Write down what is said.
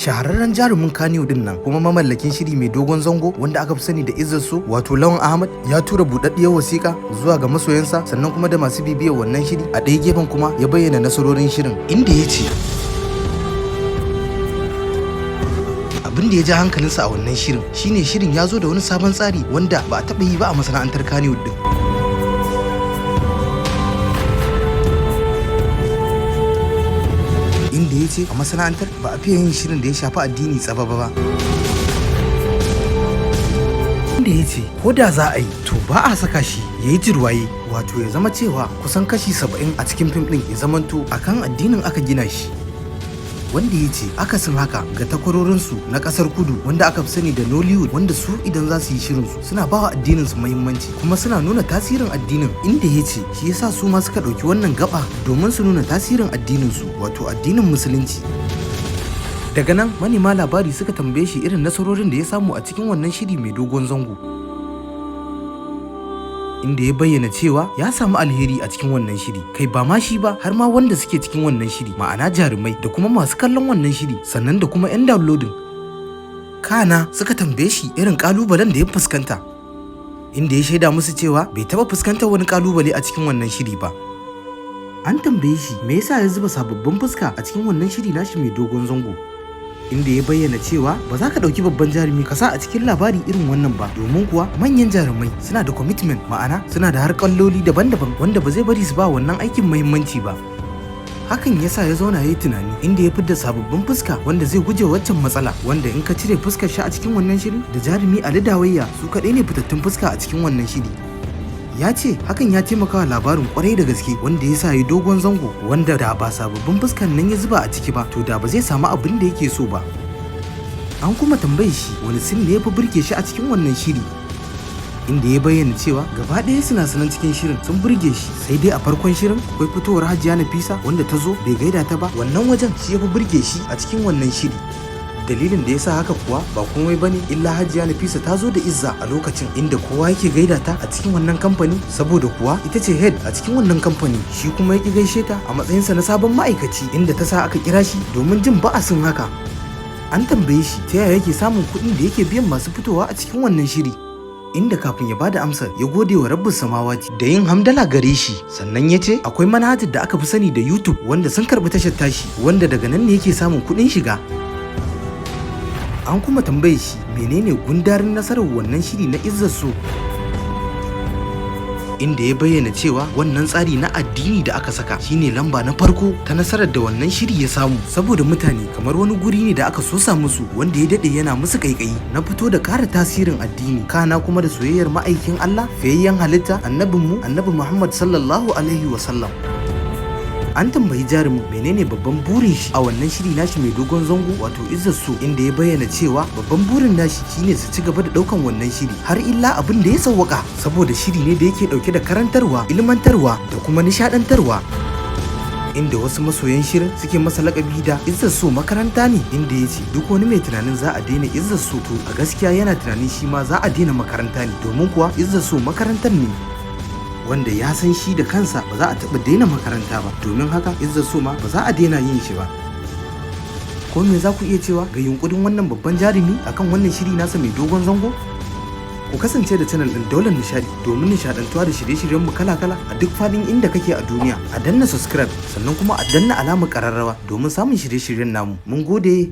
shahararren jarumin Kannywood din nan kuma mamallakin shiri mai dogon zango wanda aka fi sani da Izzat So wato Lawan Ahmad ya tura budaddiyar wasiƙa zuwa ga masoyansa sannan kuma da masu bibiyar wannan shiri. A ɗaya gefen kuma ya bayyana nasarorin shirin inda ya ce abin da ya ja hankalinsa a wannan shirin shine shirin ya zo da wani sabon tsari wanda ba a taɓa yi ba a masana'antar Kannywood din. Inda ya ce a masana'antar ba a fiye yin shirin da ya shafi addini tsababa ba. Inda ya ce ko da za a yi to ba a saka shi ya yi jirwaye wato ya zama cewa kusan kashi 70 a cikin fim ɗin ya zamanto akan addinin aka gina shi. Wanda ya ce akasin haka ga takwarorinsu na kasar kudu wanda aka fi sani da Nollywood wanda su idan za su yi shirinsu suna ba wa addininsu muhimmanci kuma suna nuna tasirin addinin. Inda ya ce shi yasa su ma suka ɗauki wannan gaba domin su nuna tasirin addininsu wato addinin musulunci. Daga nan manema labari suka tambaye shi irin nasarorin da ya samu a cikin wannan shiri mai dogon zango, inda ya bayyana cewa ya samu alheri a cikin wannan shiri, kai ba ma shi ba har ma wanda suke cikin wannan shiri ma'ana jarumai da kuma masu kallon wannan shiri sannan da kuma 'yan downloading. Kana suka tambaye shi irin kalubalen da ya fuskanta, inda ya shaida musu cewa bai taba fuskantar wani kalubale a cikin wannan shiri ba. An tambaye shi me yasa ya zuba sababbin fuska a cikin wannan shiri nashi mai dogon zango, inda ya bayyana cewa ba za ka ɗauki babban jarumi ka sa a cikin labari irin wannan ba domin kuwa manyan jarumai suna da commitment ma'ana suna da harkalloli daban-daban wanda ba zai bari su ba wannan aikin muhimmanci ba. Hakan ya sa ya zauna ya yi tunani inda ya fidda sababbin fuska wanda zai guje waccan matsala wanda in ka cire fuskar shi a cikin wannan shiri da jarumi Ali Dawayya su kaɗai ne fitattun fuska a cikin wannan shiri. Ya ce hakan ya taimaka wa labarin kwarai da gaske wanda ya sa yi dogon zango wanda da ba sababbin fuskan nan ya zuba a ciki ba to da ba zai samu abin da yake so ba. An kuma tambaye shi wani sin ne ya fi burge shi a cikin wannan shiri, inda ya bayyana cewa gaba ɗaya sinasinan cikin shirin sun burge shi sai dai a farkon shirin akwai fitowar Hajiya Nafisa wanda ta zo bai gaida ta ba, wannan wajen shi ya fi burge shi a cikin wannan shiri. Dalilin da ya sa haka kuwa ba komai bane illa Hajiya Nafisa ta zo da izza a lokacin inda kowa yake gaida ta a cikin wannan kamfani saboda kuwa ita ce head a cikin wannan kamfani, shi kuma yake gaishe ta a matsayinsa na sabon ma'aikaci inda ta sa aka kira shi domin jin ba'asin haka. An tambaye shi ta yaya yake samun kuɗin da yake biyan masu fitowa a cikin wannan shiri, inda kafin ya bada amsar ya gode wa rabbus samawati da yin hamdala gare shi sannan ya ce akwai manhajar da aka fi sani da YouTube wanda sun karɓi tashar tashi wanda daga nan ne yake samun kuɗin shiga. An kuma tambaye shi menene gundarin nasarar wannan shiri na Izzat So, inda ya bayyana cewa wannan tsari na addini da aka saka shine lamba na farko ta nasarar da wannan shiri ya samu saboda mutane kamar wani guri ne da aka sosa musu wanda ya dade yana musu kaikayi na fito da ƙara tasirin addini kana kuma da soyayyar ma'aikin Allah fiyayyen halitta annabinmu annabi Muhammad sallallahu alaihi wasallam. An tambayi jarumin menene babban burin shi a wannan shiri nashi mai dogon zango wato Izzat So, inda ya bayyana cewa babban burin nashi shine su ci gaba da daukan wannan shiri har illa abin da ya sawwaka saboda shiri ne da yake dauke da karantarwa, ilmantarwa da kuma nishadantarwa. Inda wasu masoyan shirin suke masa lakabi da Izzat So makaranta ne, inda ya ce duk wani mai tunanin za a daina Izzat So to a gaskiya yana tunanin shi ma za a daina makaranta ne domin kuwa Izzat So makarantar ne wanda ya san shi da kansa ba za a taɓa daina makaranta ba domin haka Izzat So ma ba za a daina yin shi ba. Ko me za ku iya cewa ga yunkurin wannan babban jarumi akan wannan shiri nasa mai dogon zango? Ku kasance da channel din Daular Nishadi domin nishadantuwa da shirye-shiryen mu kala-kala a duk fadin inda kake a duniya. A danna subscribe sannan kuma a danna alamar kararrawa domin samun shirye-shiryen namu. Mun gode.